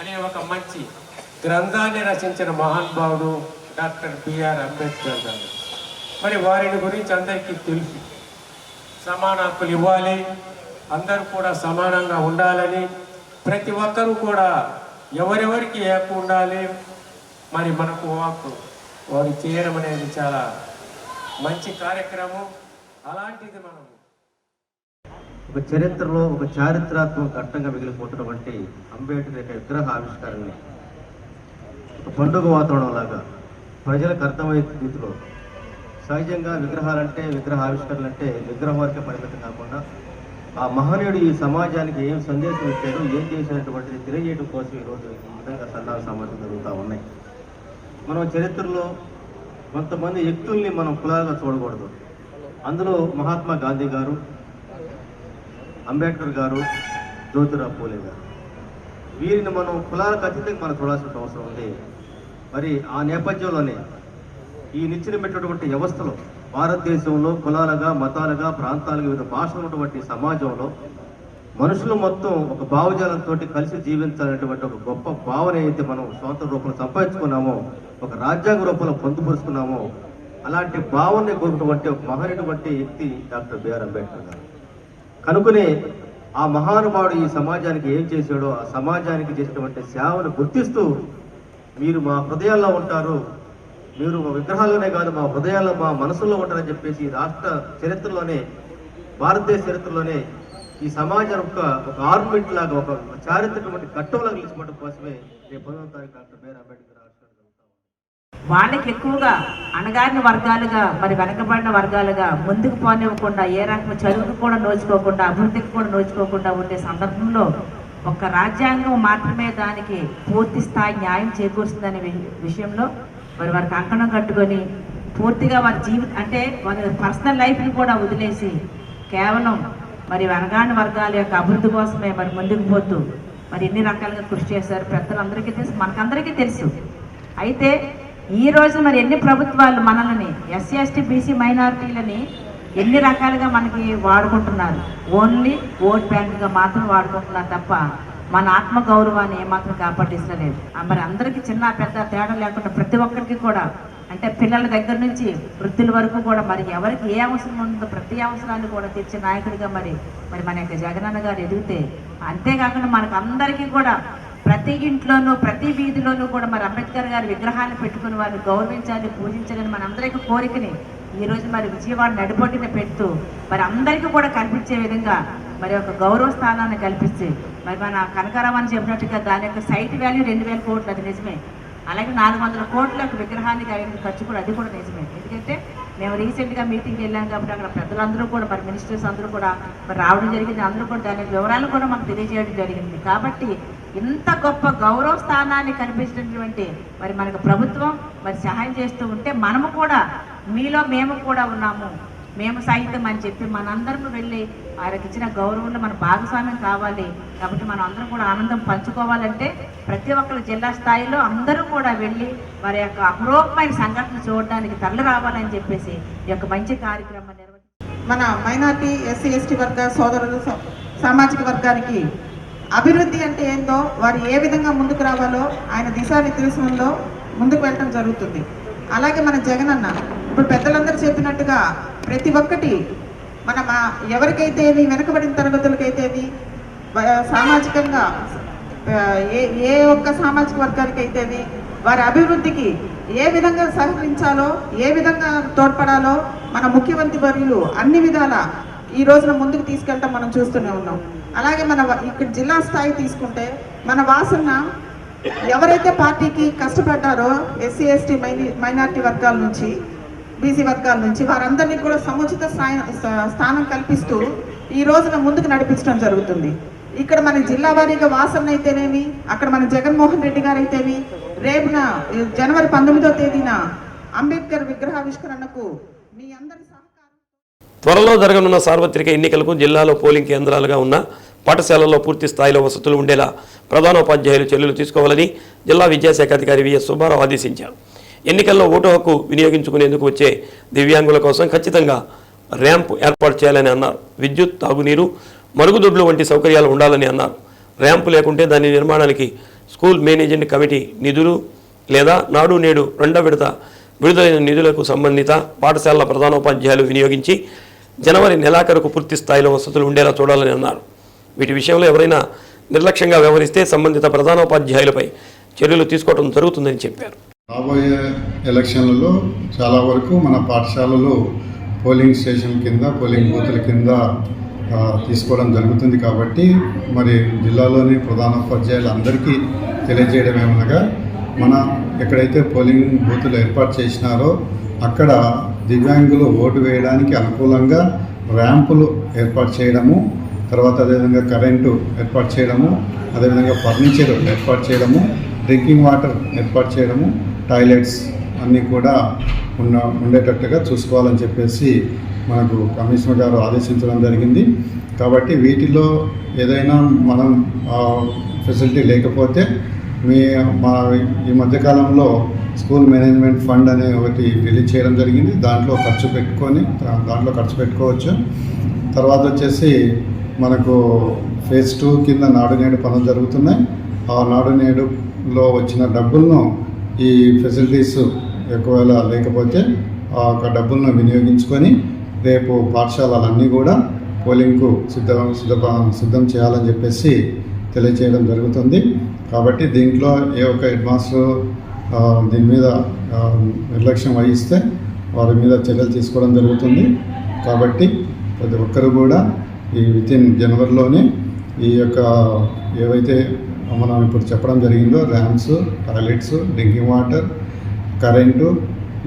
అనే ఒక మంచి గ్రంథాన్ని రచించిన మహానుభావుడు డాక్టర్ బిఆర్ అంబేద్కర్ గారు. మరి వారిని గురించి అందరికీ తెలుసు. సమాన హక్కులు ఇవ్వాలి, అందరూ కూడా సమానంగా ఉండాలని, ప్రతి ఒక్కరూ కూడా ఎవరెవరికి హక్కు ఉండాలి, మరి మనకు హక్కు వారు చేయడం అనేది చాలా మంచి కార్యక్రమం. అలాంటిది మనం ఒక చరిత్రలో ఒక చారిత్రాత్మక ఘట్టంగా మిగిలిపోతున్నటువంటి అంబేద్కర్ యొక్క విగ్రహ ఆవిష్కరణని ఒక పండుగ వాతావరణం లాగా ప్రజలకు అర్థమయ్యే రీతిలో సహజంగా విగ్రహాలంటే విగ్రహ ఆవిష్కరణలు అంటే విగ్రహం వరకే పరిమితం కాకుండా ఆ మహనీయుడు ఈ సమాజానికి ఏం సందేశం ఇచ్చాడో, ఏం చేసినటువంటిది తెలియజేయడం కోసం ఈరోజు ఈ విధంగా సన్నాహ సమాజం జరుగుతూ ఉన్నాయి. మనం చరిత్రలో కొంతమంది వ్యక్తుల్ని మనం కులాలుగా చూడకూడదు. అందులో మహాత్మా గాంధీ గారు, అంబేద్కర్ గారు, జ్యోతిరావు పూలే గారు, వీరిని మనం కులాలకు అతీతంగా మనం చూడాల్సిన అవసరం ఉంది. మరి ఆ నేపథ్యంలోనే ఈ నిచ్చెనబెట్టినటువంటి వ్యవస్థలో భారతదేశంలో కులాలుగా, మతాలుగా, ప్రాంతాలుగా, వివిధ భాషలు ఉన్నటువంటి సమాజంలో మనుషులు మొత్తం ఒక భావజాలంతో కలిసి జీవించాలనేటువంటి ఒక గొప్ప భావన అయితే మనం స్వాతంత్ర రూపంలో సంపాదించుకున్నామో, ఒక రాజ్యాంగ రూపంలో పొందుపరుచుకున్నామో, అలాంటి భావనని కోరుకున్నటువంటి ఒక మహనటువంటి వ్యక్తి డాక్టర్ బిఆర్ అంబేద్కర్ గారు. కనుకనే ఆ మహానుభావుడు ఈ సమాజానికి ఏం చేశాడో, ఆ సమాజానికి చేసినటువంటి సేవను గుర్తిస్తూ మీరు మా హృదయాల్లో ఉంటారు, మీరు మా విగ్రహాల్లోనే కాదు మా హృదయాల్లో, మా మనసుల్లో ఉంటారని చెప్పేసి రాష్ట్ర చరిత్రలోనే, భారతదేశ చరిత్రలోనే ఈ సమాజం ఒక ఆర్మెంట్ లాగా, ఒక చారిత్రకమైన ఘట్టంలాగా నిలిచిపోవడం కోసమే రేపు 19వ తారీఖు డాక్టర్ బిఆర్ అంబేద్కర్ వాళ్ళకి ఎక్కువగా అణగారిన వర్గాలుగా, మరి వెనకబడిన వర్గాలుగా ముందుకు పోనివ్వకుండా, ఏ రకమైన చదువుకు కూడా నోచుకోకుండా, అభివృద్ధికి కూడా నోచుకోకుండా ఉండే సందర్భంలో ఒక రాజ్యాంగం మాత్రమే దానికి పూర్తి స్థాయి న్యాయం చేకూరుస్తుందనే విషయంలో మరి వారికి కంకణం కట్టుకొని పూర్తిగా వారి అంటే వారి పర్సనల్ లైఫ్ని కూడా వదిలేసి కేవలం మరి వెనగాని వర్గాల యొక్క అభివృద్ధి కోసమే మరి ముందుకు పోతూ మరి ఎన్ని రకాలుగా కృషి చేశారు పెద్దలందరికీ తెలుసు, మనకందరికీ తెలుసు. అయితే ఈరోజు మరి ఎన్ని ప్రభుత్వాలు మనల్ని ఎస్సీ, ఎస్టీ, బీసీ మైనారిటీలని ఎన్ని రకాలుగా మనకి వాడుకుంటున్నారు. ఓన్లీ ఓట్ బ్యాంక్గా మాత్రం వాడుకుంటున్నారు తప్ప మన ఆత్మగౌరవాన్ని ఏమాత్రం కాపాడిస్తలేదు. మరి అందరికీ చిన్న పెద్ద తేడా లేకుండా ప్రతి ఒక్కరికి కూడా, అంటే పిల్లల దగ్గర నుంచి వృద్ధుల వరకు కూడా మరి ఎవరికి ఏ అవసరం ఉందో ప్రతి అవసరాన్ని కూడా తీర్చే నాయకుడిగా మరి మన యొక్క జగనన్న గారు ఎదిగితే, అంతేకాకుండా మనకు అందరికీ కూడా ప్రతి ఇంట్లోనూ ప్రతి వీధిలోనూ కూడా మరి అంబేద్కర్ గారి విగ్రహాన్ని పెట్టుకుని వారిని గౌరవించాలి, పూజించాలని మనందరికీ కోరికని ఈరోజు మరి విజయవాడ నడిబొడ్డున పెడుతూ మరి అందరికీ కూడా కల్పించే విధంగా మరి ఒక గౌరవ స్థానాన్ని కల్పిస్తే మరి మన కనకారావు అని చెప్పినట్టుగా దాని యొక్క సైట్ వాల్యూ 2,000 కోట్లు, అది నిజమే. అలాగే 400 కోట్ల విగ్రహానికి అయిన ఖర్చు కూడా, అది కూడా నిజమే. ఎందుకంటే మేము రీసెంట్గా మీటింగ్కి వెళ్ళాం కాబట్టి అక్కడ పెద్దలందరూ కూడా మరి మినిస్టర్స్ అందరూ కూడా మరి రావడం జరిగింది. అందరూ కూడా దాని వివరాలు కూడా మాకు తెలియజేయడం జరిగింది. కాబట్టి ఇంత గొప్ప గౌరవ స్థానాన్ని కనిపించినటువంటి మరి మనకు ప్రభుత్వం మరి సహాయం చేస్తూ ఉంటే మనము కూడా మీలో మేము కూడా ఉన్నాము, మేము సైతం అని చెప్పి మనందరం వెళ్ళి ఆయనకి ఇచ్చిన గౌరవంలో మన భాగస్వామ్యం కావాలి. కాబట్టి మనం అందరం కూడా ఆనందం పంచుకోవాలంటే ప్రతి ఒక్కరు జిల్లా స్థాయిలో అందరూ కూడా వెళ్ళి వారి యొక్క అపూర్వమైన సంఘటన చూడడానికి తరలి రావాలని చెప్పేసి ఈ యొక్క మంచి కార్యక్రమం మన మైనార్టీ ఎస్సీ ఎస్టీ వర్గ సోదరులు సామాజిక వర్గానికి అభివృద్ధి అంటే ఏందో, వారు ఏ విధంగా ముందుకు రావాలో ఆయన దిశానిర్దేశంలో ముందుకు వెళ్ళడం జరుగుతుంది. అలాగే మన జగనన్న ఇప్పుడు పెద్దలందరూ చెప్పినట్టుగా ప్రతి ఒక్కటి మన ఎవరికైతే వెనుకబడిన తరగతులకైతేవి సామాజికంగా ఏ ఒక్క సామాజిక వర్గానికైతేవి వారి అభివృద్ధికి ఏ విధంగా సహకరించాలో, ఏ విధంగా తోడ్పడాలో మన ముఖ్యమంత్రి వర్యులు అన్ని విధాల ఈ రోజున ముందుకు తీసుకెళ్ళటం మనం చూస్తూనే ఉన్నాం. అలాగే మన ఇక్కడ జిల్లా స్థాయి తీసుకుంటే మన వాసన ఎవరైతే పార్టీకి కష్టపడ్డారో ఎస్సీ ఎస్టీ మైనార్టీ వర్గాల నుంచి బీసీ వర్గాల నుంచి వారందరినీ కూడా సముచిత స్థానం కల్పిస్తూ ఈ రోజున ముందుకు నడిపించడం జరుగుతుంది. ఇక్కడ మన జిల్లా వారీగా వాసన అయితేనేమి, అక్కడ మన జగన్మోహన్ రెడ్డి గారు అయితేవి రేపున జనవరి 19వ తేదీన అంబేద్కర్ విగ్రహావిష్కరణకు మీ అందరి త్వరలో జరగనున్న సార్వత్రిక ఎన్నికలకు జిల్లాలో పోలింగ్ కేంద్రాలుగా ఉన్న పాఠశాలల్లో పూర్తి స్థాయిలో వసతులు ఉండేలా ప్రధానోపాధ్యాయులు చర్యలు తీసుకోవాలని జిల్లా విద్యాశాఖ అధికారి విఎస్ సుబ్బారావు ఆదేశించారు. ఎన్నికల్లో ఓటు హక్కు వినియోగించుకునేందుకు వచ్చే దివ్యాంగుల కోసం ఖచ్చితంగా ర్యాంప్ ఏర్పాటు చేయాలని అన్నారు. విద్యుత్, తాగునీరు, మరుగుదొడ్లు వంటి సౌకర్యాలు ఉండాలని అన్నారు. ర్యాంపు లేకుంటే దాని నిర్మాణానికి స్కూల్ మేనేజ్మెంట్ కమిటీ నిధులు లేదా నాడు నేడు 2వ విడత విడుదలైన నిధులకు సంబంధిత పాఠశాలల ప్రధానోపాధ్యాయులు వినియోగించి జనవరి నెలాఖరుకు పూర్తి స్థాయిలో వసతులు ఉండేలా చూడాలని అన్నారు. వీటి విషయంలో ఎవరైనా నిర్లక్ష్యంగా వ్యవహరిస్తే సంబంధిత ప్రధానోపాధ్యాయులపై చర్యలు తీసుకోవడం జరుగుతుందని చెప్పారు. రాబోయే ఎలక్షన్లలో చాలా వరకు మన పాఠశాలలు పోలింగ్ స్టేషన్ కింద, పోలింగ్ బూతుల కింద తీసుకోవడం జరుగుతుంది. కాబట్టి మరి జిల్లాలోని ప్రధానోపాధ్యాయులు అందరికీ తెలియజేయడం ఏమనగా, మన ఎక్కడైతే పోలింగ్ బూతులు ఏర్పాటు చేసినారో అక్కడ దివ్యాంగులు ఓటు వేయడానికి అనుకూలంగా ర్యాంపులు ఏర్పాటు చేయడము, తర్వాత అదేవిధంగా కరెంటు ఏర్పాటు చేయడము, అదేవిధంగా ఫర్నిచర్ ఏర్పాటు చేయడము, డ్రింకింగ్ వాటర్ ఏర్పాటు చేయడము, టాయిలెట్స్ అన్నీ కూడా ఉండేటట్టుగా చూసుకోవాలని చెప్పేసి మనకు కమిషనర్ గారు ఆదేశించడం జరిగింది. కాబట్టి వీటిలో ఏదైనా మనం ఫెసిలిటీ లేకపోతే ఈ మధ్యకాలంలో స్కూల్ మేనేజ్మెంట్ ఫండ్ అనే ఒకటి రిలీజ్ చేయడం జరిగింది. దాంట్లో ఖర్చు పెట్టుకోవచ్చు. తర్వాత వచ్చేసి మనకు ఫేజ్ 2 కింద నాడు నేడు పనులు జరుగుతున్నాయి. ఆ నాడు నేడులో వచ్చిన డబ్బులను ఈ ఫెసిలిటీస్ ఒకవేళ లేకపోతే ఆ డబ్బులను వినియోగించుకొని రేపు పాఠశాలలన్నీ కూడా పోలింగ్కు సిద్ధం చేయాలని చెప్పేసి తెలియచేయడం జరుగుతుంది. కాబట్టి దీంట్లో ఏ ఒక్క హెడ్ మాస్టర్ దీని మీద నిర్లక్ష్యం వహిస్తే వారి మీద చర్యలు తీసుకోవడం జరుగుతుంది. కాబట్టి ప్రతి ఒక్కరు కూడా ఈ వితిన్ జనవరిలోనే ఈ యొక్క ఏవైతే మనం ఇప్పుడు చెప్పడం జరిగిందో ramps, toilets, drinking water, current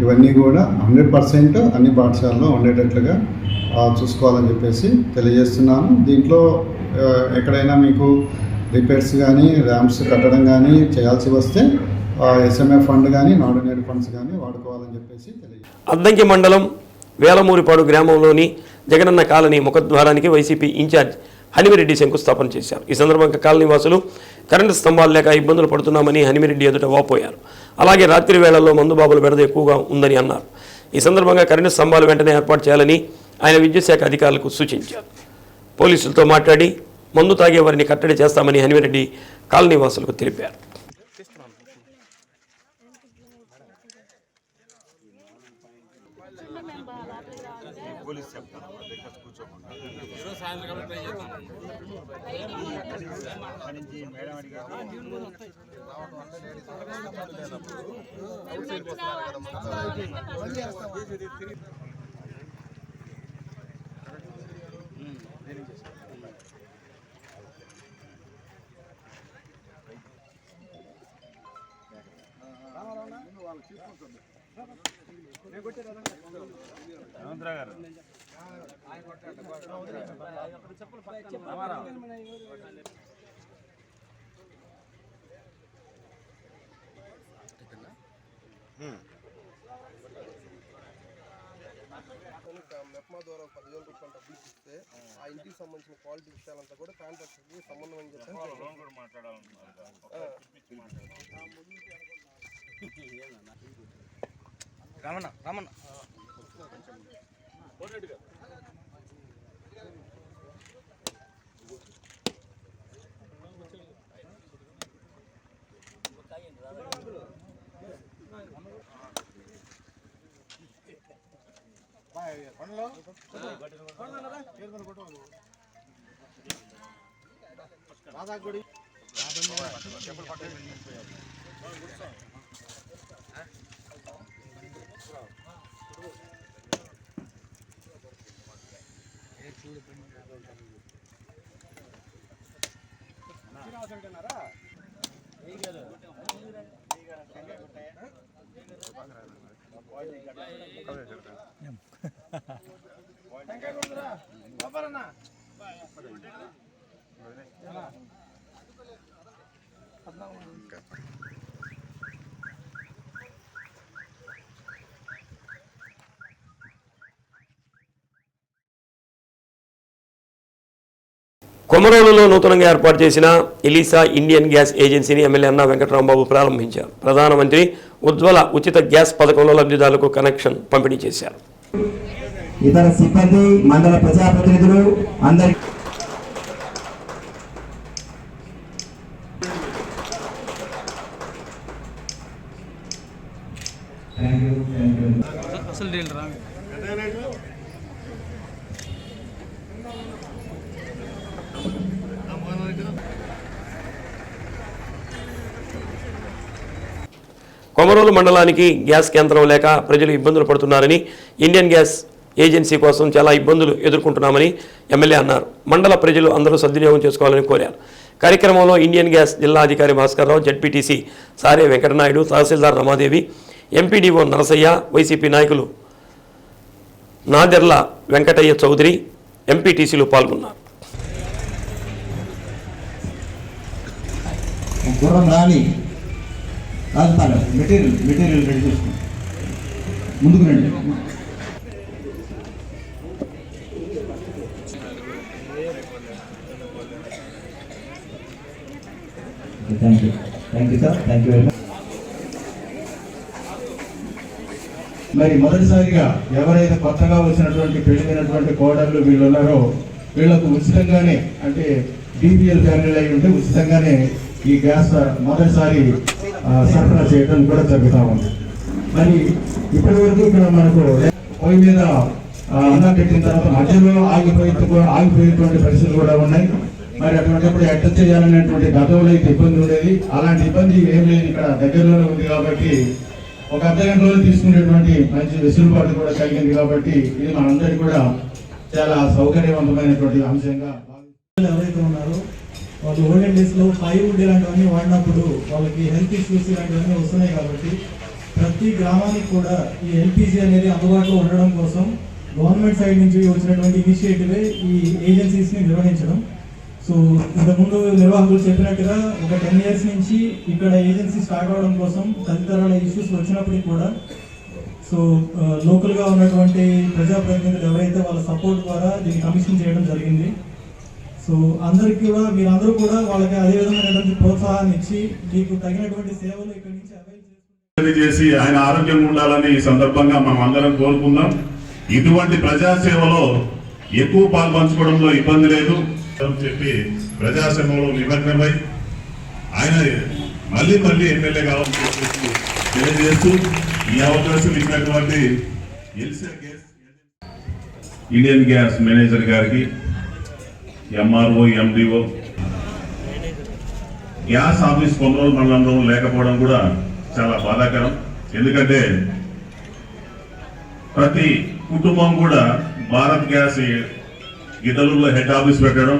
ఇవన్నీ కూడా 100% అన్ని పాఠశాలలో ఉండేటట్లుగా చూసుకోవాలని చెప్పేసి తెలియజేస్తున్నాను. దీంట్లో ఎక్కడైనా మీకు రిపేర్స్ కానీ ర్యాంప్స్ కట్టడం కానీ చేయాల్సి వస్తే ఎస్ఎంఏ ఫండ్ కానీ నాడు నేడు ఫండ్స్ కానీ వాడుకోవాలని చెప్పేసి అద్దంకి మండలం వేలమూరిపాడు గ్రామంలోని జగనన్న కాలనీ ముఖద్వారానికి వైసీపీ ఇన్ఛార్జ్ హనిమిరెడ్డి శంకుస్థాపన చేశారు. ఈ సందర్భంగా కాలనీ వాసులు కరెంటు స్తంభాలు లేక ఇబ్బందులు పడుతున్నామని హనిమిరెడ్డి ఎదుట వాపోయారు. అలాగే రాత్రి వేళల్లో మందుబాబుల బెడద ఎక్కువగా ఉందని అన్నారు. ఈ సందర్భంగా కరెంటు స్తంభాలు వెంటనే ఏర్పాటు చేయాలని ఆయన విద్యుత్ శాఖ అధికారులకు సూచించారు. పోలీసులతో మాట్లాడి మందు తాగే వారిని కట్టడి చేస్తామని హనిమిరెడ్డి కాలనీ వాసులకు తెలిపారు. మేడం మెప్మా ద్వారా 10,000 రూపాయలు డబ్బులు ఇస్తే ఆ ఇంటికి సంబంధించిన క్వాలిటీ విషయాలంతా కూడా కాంట్రాక్టర్కి సంబంధం అని చెప్పి రమణ రాధాగుడి కొమరోలులో నూతనంగా ఏర్పాటు చేసిన ఎలీసా ఇండియన్ గ్యాస్ ఏజెన్సీని ఎమ్మెల్యే అన్నా వెంకటరాంబాబు ప్రారంభించారు. ప్రధానమంత్రి ఉజ్వల ఉచిత గ్యాస్ పథకంలో లబ్ధిదారులకు కనెక్షన్ పంపిణీ చేశారు. ఇతర సిబ్బంది, మండల ప్రజాప్రతినిధులు అందరి కొమరోలు మండలానికి గ్యాస్ కేంద్రం లేక ప్రజలు ఇబ్బందులు పడుతున్నారని, ఇండియన్ గ్యాస్ ఏజెన్సీ కోసం చాలా ఇబ్బందులు ఎదుర్కొంటున్నామని ఎమ్మెల్యే అన్నారు. మండల ప్రజలు అందరూ సద్వినియోగం చేసుకోవాలని కోరారు. కార్యక్రమంలో ఇండియన్ గ్యాస్ జిల్లా అధికారి భాస్కర్రావు, జడ్పీటీసీ సారే వెంకటనాయుడు, తహసీల్దార్ రమాదేవి, ఎంపీడీఓ నరసయ్య, వైసీపీ నాయకులు నాదెర్ల వెంకటయ్య చౌదరి, ఎంపీటీసీలు పాల్గొన్నారు. మెటీరియల్ రెడీ చేసుకోండి, ముందుకు రండి. Thank you sir, thank you very much. మరి మొదటిసారిగా ఎవరైతే కొత్తగా వచ్చినటువంటి పెళ్ళినటువంటి కోడళ్ళు వీళ్ళు ఉన్నారో వీళ్ళకు ఉచితంగానే, అంటే బీపీఎల్ ఫ్యామిలీ అయి ఉంటే ఉచితంగానే ఈ గ్యాస్ మొదటిసారి సరఫరా చేయడం కూడా జరుగుతూ ఉంది. మరి ఇప్పటి వరకు ఇక్కడ మనకు పొయ్యి మీద అన్నం పెట్టిన తర్వాత మధ్యలో ఆగిపోయేటువంటి పరిస్థితులు కూడా ఉన్నాయి. మరి అటువంటిప్పుడు ఎట్లా చేయాలనేటువంటి గతంలో అయితే ఇబ్బంది ఉండేది. అలాంటి ఇబ్బంది ఏం లేదు, ఇక్కడ దగ్గరలోనే ఉంది కాబట్టి ఒక అర్ధ గంటలో తీసుకునేటువంటి మంచి వెసులుబాటు కూడా కలిగింది. కాబట్టి ఇది మనందరికీ కూడా చాలా సౌకర్యవంతమైనటువంటి అంశంగా ఎవరైతే ఉన్నారో వాళ్ళు ఓల్డెన్ డేస్లో 5 వుడ్ ఇలాంటివన్నీ వాడినప్పుడు వాళ్ళకి హెల్త్ ఇష్యూస్ ఇలాంటివన్నీ వస్తున్నాయి. కాబట్టి ప్రతి గ్రామానికి కూడా ఈ ఎల్పిజి అనేది అందుబాటులో ఉండడం కోసం గవర్నమెంట్ సైడ్ నుంచి వచ్చినటువంటి ఇనిషియేటివే ఈ ఏజెన్సీస్ని నిర్వహించడం. సో ఇంతకుముందు నిర్వాహకులు చెప్పినట్టుగా ఒక 10 years నుంచి ఇక్కడ ఏజెన్సీ స్టార్ట్ అవడం కోసం తదితరాల ఇష్యూస్ వచ్చినప్పటికీ కూడా సో లోకల్గా ఉన్నటువంటి ప్రజాప్రతినిధులు ఎవరైతే వాళ్ళ సపోర్ట్ ద్వారా దీన్ని కమిషన్ చేయడం జరిగింది. సో అందరికీ కూడా మీరందరూ కూడా వాళ్ళకి అదే విధమైనటువంటి ప్రోత్సాహాన్ని ఇచ్చి మీకు తగినటువంటి సేవలు ఇక్కడి నుంచి అవైల్ చేసి ఆయన ఆరోగ్యంగా ఉండాలని ఈ సందర్భంగా మనం అందరం కోరుకుందాం. ఇటువంటి ప్రజాసేవలో ఎక్కువ పాల్పంచుకోవడంలో ఇబ్బంది లేదు చెప్పి ప్రజాసేవలో నిమగ్నమై ఆయన మళ్ళీ ఎమ్మెల్యే కావాలని చెప్పి తెలియజేస్తూ ఈ అవకాశం ఇచ్చినటువంటి ఇండియన్ గ్యాస్ మేనేజర్ గారికి, MRO, MDO, gas office Komarolu మండలంలో లేకపోవడం కూడా చాలా బాధాకరం. ఎందుకంటే ప్రతి కుటుంబం కూడా భారత్ గ్యాస్ గిద్దలూరులో హెడ్ ఆఫీస్ పెట్టడం,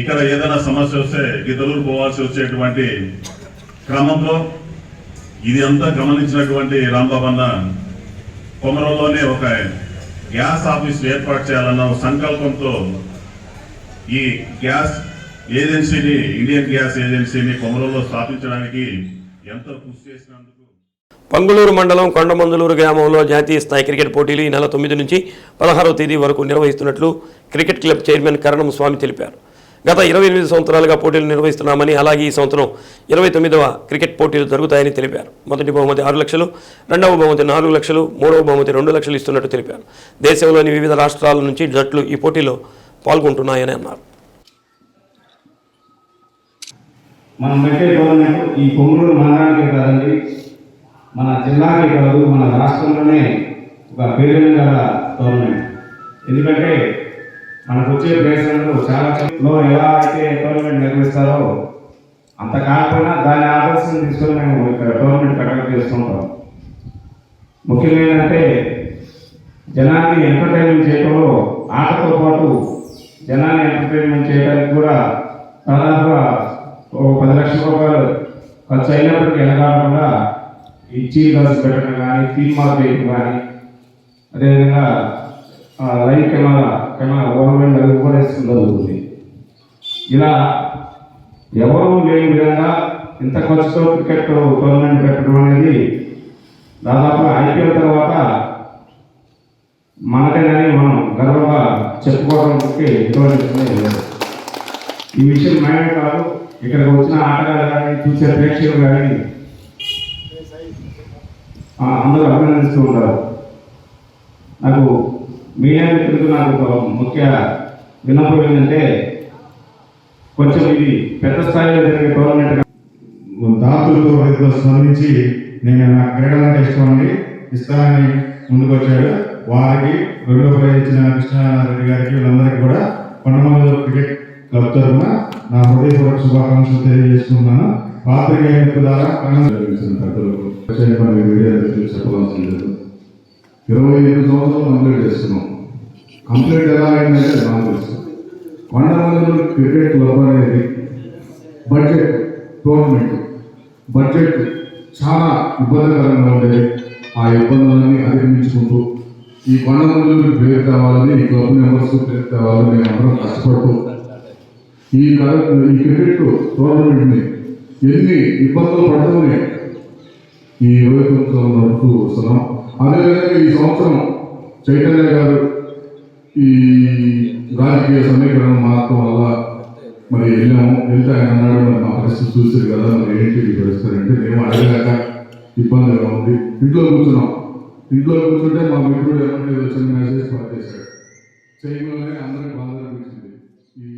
ఇక్కడ ఏదైనా సమస్య వస్తే గిద్దలూరు పోవాల్సి వచ్చేటువంటి క్రమంలో ఇది అంతా గమనించినటువంటి రాంబాబు అన్న కొమరంలోనే ఒక గ్యాస్ ఆఫీస్ ఏర్పాటు చేయాలన్న సంకల్పంతో ఈ గ్యాస్ ఏజెన్సీని, ఇండియన్ గ్యాస్ ఏజెన్సీని కొమరంలో స్థాపించడానికి ఎంతో కృషి చేసినందుకు. పంగులూరు మండలం కొండమందులూరు గ్రామంలో జాతీయ స్థాయి క్రికెట్ పోటీలు ఈ నెల 9 నుంచి 16వ తేదీ వరకు నిర్వహిస్తున్నట్లు క్రికెట్ క్లబ్ చైర్మన్ కరణం స్వామి తెలిపారు. గత 28 సంవత్సరాలుగా పోటీలు నిర్వహిస్తున్నామని, అలాగే ఈ సంవత్సరం 29వ క్రికెట్ పోటీలు జరుగుతాయని తెలిపారు. మొదటి బహుమతి 6 లక్షలు, రెండవ బహుమతి 4 లక్షలు, మూడవ బహుమతి 2 లక్షలు ఇస్తున్నట్టు తెలిపారు. దేశంలోని వివిధ రాష్ట్రాల నుంచి జట్లు ఈ పోటీలో పాల్గొంటున్నాయని అన్నారు. మనం పెట్టే గవర్నమెంట్ ఈ కొమ్మూరు మండలానికి కాదండి, మన జిల్లాకి కాదు, మన రాష్ట్రంలోనే ఒక పేరు గల గవర్నమెంట్. ఎందుకంటే మనకు వచ్చే ప్లేస్లలో చాలా ఎలా అయితే టోర్నమెంట్ నిర్వహిస్తారో అంత కాకపోయినా దాని ఆదర్శం తీసుకొని మేము ఇక్కడ టోర్నమెంట్ కండక్ట్ చేస్తుంటాం. ముఖ్యంగా ఏంటంటే జనాన్ని ఎంటర్టైన్మెంట్ చేయడంలో ఆటతో పాటు జనాన్ని ఎంటర్టైన్మెంట్ చేయడానికి కూడా దాదాపుగా 10 లక్షల రూపాయలు ఖర్చు అయినప్పటికీ వెనకాకుండా ఈ చీల్ గర్ల్స్ పెట్టడం కానీ, థీమ్ మార్క్ వేయడం కానీ, అదేవిధంగా లైవ్ కెమెరా గవర్నమెంట్ అది కూడా జరుగుతుంది. ఇలా ఎవరూ లేని విధంగా ఇంత ఖర్చుతో క్రికెట్ టోర్నమెంట్ పెట్టడం అనేది దాదాపు ఐపీఎల్ తర్వాత మనకేనని మనం గర్వంగా చెప్పుకోవడానికి ఎటువంటి లేదు. ఈ విషయం మేమే కాదు, ఇక్కడికి వచ్చిన ఆటగాళ్ళు కానీ, చూసే ప్రేక్షకులు కానీ అందరూ అభినందిస్తూ ఉంటారు. నాకు మీడియా మిత్రులకు నాకు ఒక ముఖ్య విన్నపం ఏంటంటే కొంచెం ఇది పెద్ద స్థాయిలో జరిగే టోర్నమెంట్. దాతలు రైతులు స్పందించి నేను నా క్రీడలంటే ఇష్టం అండి ఇస్తానని ముందుకు వచ్చాడు. వారికి రెండో ప్రైజ్ ఇచ్చిన కృష్ణారెడ్డి గారికి వీళ్ళందరికీ కూడా కొండమందులూరు క్రికెట్ క్లబ్ తరఫున నా హృదయపూర్వక శుభాకాంక్షలు తెలియజేసుకుంటున్నాను. పాత్రికేయ ద్వారా చెప్పవలసింది లేదు. 25 సంవత్సరాలు కంప్లీట్ చేస్తున్నాం. కంప్లీట్ ఎలా అయిందంటే నాకు తెలుసు. కొండమందులూరు క్రికెట్ క్లబ్ అనేది బడ్జెట్ టోర్నమెంట్, బడ్జెట్ చాలా ఇబ్బందికరంగా ఉండేది. ఆ ఇబ్బందులన్నీ అధిగమించుకుంటూ ఈ కొండమందులూరు పేరు కావాలని, ఈ క్లబ్ మెంబర్స్ పేరు కావాలని మేము అందరం కష్టపడుతూ ఈ క్రికెట్ టోర్నమెంట్ని ఎన్ని ఇబ్బందులు పడుతూనే ఈ 29 సంవత్సరాల వరకు వస్తున్నాం. అదేవిధంగా ఈ సంవత్సరం చైతన్య గారు ఈ రాజకీయ సమీకరణ మార్గం వల్ల మరి వెళ్తే ఆయన అన్నాడు, మరి మా పరిస్థితి చూసారు కదా, మరి ఏంటి పరిస్థితి మేము అడగలేక ఇబ్బందిగా ఉంది. ఇంట్లో కూర్చుంటే మా మిత్రుడు ఏమంటే వచ్చిన మెసేజ్ పాస్ చేశాడు. చేయడంలోనే అందరికి బాధ అనిపించింది. ఈ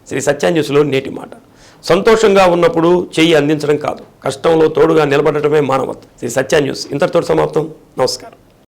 శ్రీ సత్య న్యూస్లో నేటి మాట. సంతోషంగా ఉన్నప్పుడు చెయ్యి అందించడం కాదు, కష్టంలో తోడుగా నిలబడటమే మానవత్వం. శ్రీ సత్య న్యూస్ ఇంతటితో సమాప్తం. నమస్కారం.